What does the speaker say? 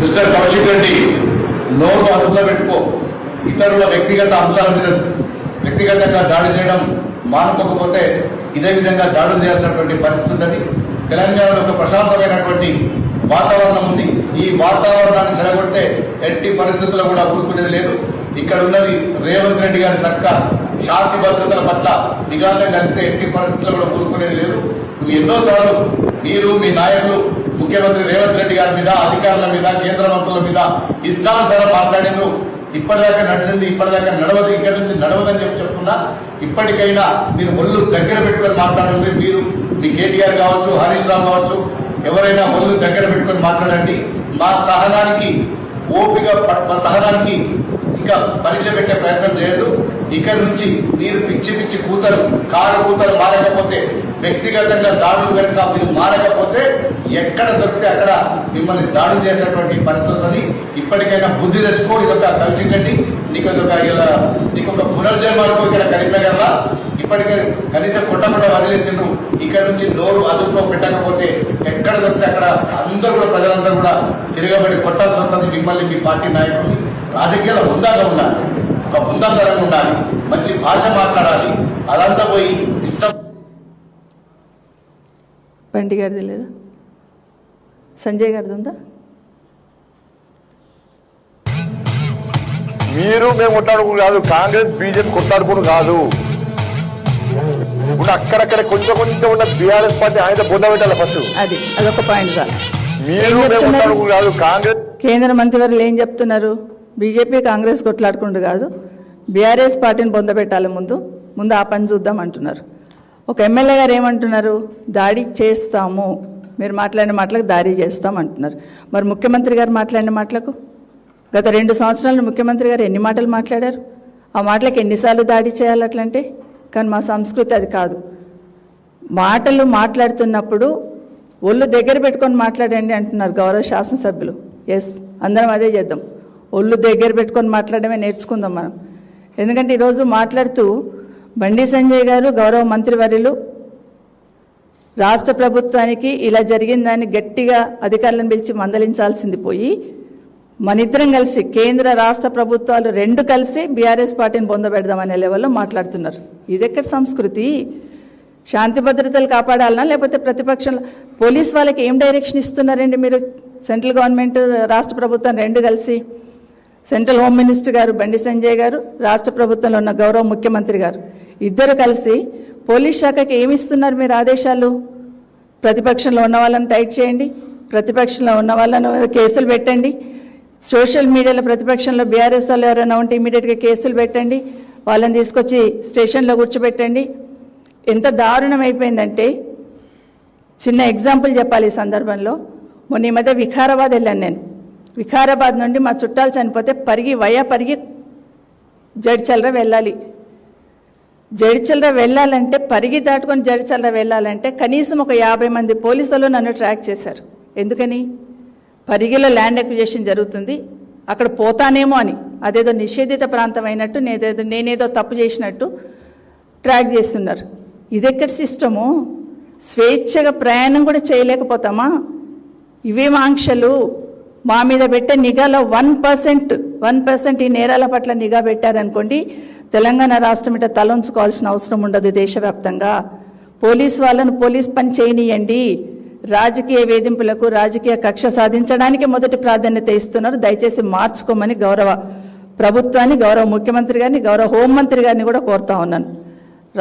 Mister Kaushik Reddy నోరు అదుపులో పెట్టుకో. ఇతరుల వ్యక్తిగత అంశాల మీద వ్యక్తిగతంగా దాడి చేయడం మానుకోకపోతే ఇదే విధంగా దాడులు చేయాల్సినటువంటి పరిస్థితి ఉందని. తెలంగాణలో ఒక ప్రశాంతమైనటువంటి వాతావరణం ఉంది. ఈ వాతావరణాన్ని చెడగొడితే ఎట్టి పరిస్థితుల్లో కూడా ఊరుకునేది లేదు. ఇక్కడ ఉన్నది రేవంత్ రెడ్డి గారి సర్కార్. శాంతి భద్రతల పట్ల నిఘాతం కలిగితే ఎట్టి పరిస్థితుల్లో కూడా ఊరుకునేది లేదు. నువ్వు ఎన్నోసార్లు మీరు మీ నాయకులు ముఖ్యమంత్రి రేవంత్ రెడ్డి గారి మీద, అధికారుల మీద, కేంద్ర మంత్రుల మీద ఇష్టానుసారం మాట్లాడేందుకు ఇప్పటిదాకా నడిచింది, ఇప్పటిదాకా నడవదు, ఇక్కడ నుంచి నడవదని చెప్తున్నా. ఇప్పటికైనా మీరు ఒళ్ళు దగ్గర పెట్టుకొని మాట్లాడండి. మీరు మీ కేటీఆర్ కావచ్చు, హరీష్ రావు కావచ్చు, ఎవరైనా ఒళ్ళు దగ్గర పెట్టుకొని మాట్లాడండి. మా సహనానికి ఓపిక, మా సహనానికి ఇంకా పరీక్ష పెట్టే ప్రయత్నం చేయదు. ఇక్కడ నుంచి మీరు పిచ్చి పిచ్చి కూతరు, కారు కూతరు మారకపోతే, వ్యక్తిగతంగా దాడులు కనుక మీరు మారకపోతే ఎక్కడ దొరికితే అక్కడ మిమ్మల్ని దాడులు చేసేటువంటి పరిస్థితి. ఇప్పటికైనా బుద్ధి తెచ్చుకో. ఇదొక కలిసిందండి, నీకు ఒక పునర్జన్మకు ఇక్కడ కరీంనగర్ లా ఇప్పటికే కనీసం కొట్టకుండా వదిలేసిండ్రు. ఇక్కడ నుంచి నోరు అదుపులో పెట్టకపోతే ఎక్కడ దొరికితే అక్కడ అందరూ కూడా, ప్రజలందరూ కూడా తిరగబడి కొట్టాల్సి వస్తుంది మిమ్మల్ని, మీ పార్టీ నాయకుల్ని. రాజకీయాల ఉందాగా ఉండాలి, ఒక ముందంతరంగా ఉండాలి, మంచి భాష మాట్లాడాలి. అదంతా పోయి ఇష్టం. బండి గారిది లేదా? సంజయ్ గారిది ఉందా? మీరు మేము కొట్లాడుకుని కాదు, కాంగ్రెస్ బీజేపీ కొట్లాడుకుని కాదు. ఇప్పుడు అక్కడక్కడ కొంచెం కొంచెం ఉన్న బీఆర్ఎస్ పార్టీ ఆయన బొంద పెట్టాలి ఫస్ట్. అదొక పాయింట్. మీరు మేము కొట్లాడుకుని కాదు, కాంగ్రెస్. కేంద్ర మంత్రివర్యులు ఏం చెప్తున్నారు? బీజేపీ కాంగ్రెస్ కొట్లాడుకుంటూ కాదు, బీఆర్ఎస్ పార్టీని పొందబెట్టాలి, ముందు ఆ పని చూద్దాం అంటున్నారు. ఒక ఎమ్మెల్యే గారు ఏమంటున్నారు? దాడి చేస్తాము, మీరు మాట్లాడిన మాటలకు దాడి చేస్తాం అంటున్నారు. మరి ముఖ్యమంత్రి గారు మాట్లాడిన మాటలకు గత 2 సంవత్సరాలు ముఖ్యమంత్రి గారు ఎన్ని మాటలు మాట్లాడారు? ఆ మాటలకు ఎన్నిసార్లు దాడి చేయాలి అట్లంటే? కానీ మా సంస్కృతి అది కాదు. మాటలు మాట్లాడుతున్నప్పుడు ఒళ్ళు దగ్గర పెట్టుకొని మాట్లాడండి అంటున్నారు గౌరవ శాసనసభ్యులు. ఎస్, అందరం అదే చేద్దాం. ఒళ్ళు దగ్గర పెట్టుకొని మాట్లాడమే నేర్చుకుందాం మనం. ఎందుకంటే ఈరోజు మాట్లాడుతూ బండి సంజయ్ గారు గౌరవ మంత్రివర్యులు రాష్ట్ర ప్రభుత్వానికి ఇలా జరిగిందని గట్టిగా అధికారులను పిలిచి మందలించాల్సింది పోయి, మనిద్దరం కలిసి కేంద్ర రాష్ట్ర ప్రభుత్వాలు 2 కలిసి బీఆర్ఎస్ పార్టీని పొందబెడదామనే లెవెల్లో మాట్లాడుతున్నారు. ఇదెక్కడ సంస్కృతి? శాంతి భద్రతలు కాపాడాలనా, లేకపోతే ప్రతిపక్షంలో పోలీస్ వాళ్ళకి ఏం డైరెక్షన్ ఇస్తున్నారండి మీరు? సెంట్రల్ గవర్నమెంట్, రాష్ట్ర ప్రభుత్వం 2 కలిసి, సెంట్రల్ హోమ్ మినిస్టర్ గారు బండి సంజయ్ గారు, రాష్ట్ర ప్రభుత్వంలో ఉన్న గౌరవ ముఖ్యమంత్రి గారు ఇద్దరు కలిసి పోలీస్ శాఖకి ఏమిస్తున్నారు మీరు ఆదేశాలు? ప్రతిపక్షంలో ఉన్న వాళ్ళని టైట్ చేయండి, ప్రతిపక్షంలో ఉన్న వాళ్ళను కేసులు పెట్టండి, సోషల్ మీడియాలో ప్రతిపక్షంలో బీఆర్ఎస్ వాళ్ళు ఎవరైనా ఉంటే ఇమీడియట్గా కేసులు పెట్టండి, వాళ్ళని తీసుకొచ్చి స్టేషన్లో కూర్చోబెట్టండి. ఎంత దారుణం అయిపోయిందంటే, చిన్న ఎగ్జాంపుల్ చెప్పాలి ఈ సందర్భంలో. మొన్న ఈ మధ్య వికారాబాద్ వెళ్ళాను నేను. వికారాబాద్ నుండి మా చుట్టాలు చనిపోతే పరిగి జడ్చల్రా వెళ్ళాలి. జడ్చల్రా వెళ్ళాలంటే, పరిగి దాటుకొని జడ్చల్రా వెళ్ళాలంటే కనీసం ఒక 50 మంది పోలీసులు నన్ను ట్రాక్ చేశారు. ఎందుకని? పరిగిలో ల్యాండ్ అక్విజిషన్ జరుగుతుంది, అక్కడ పోతానేమో అని. అదేదో నిషేధిత ప్రాంతం అయినట్టు, నేనేదో తప్పు చేసినట్టు ట్రాక్ చేస్తున్నారు. ఇదెక్కడ సిస్టము? స్వేచ్ఛగా ప్రయాణం కూడా చేయలేకపోతామా? ఇవేం ఆంక్షలు? మా మీద పెట్టే నిఘాలో 1% ఈ నేరాల పట్ల నిఘా పెట్టారనుకోండి, తెలంగాణ రాష్ట్రం ఇట తలంచుకోవాల్సిన అవసరం ఉండదు. దేశవ్యాప్తంగా పోలీస్ వాళ్ళను పోలీస్ పని చేయనీయండి. రాజకీయ వేధింపులకు, రాజకీయ కక్ష సాధించడానికి మొదటి ప్రాధాన్యత ఇస్తున్నారు. దయచేసి మార్చుకోమని గౌరవ ప్రభుత్వాన్ని, గౌరవ ముఖ్యమంత్రి గారిని, గౌరవ హోంమంత్రి గారిని కూడా కోరుతా ఉన్నాను.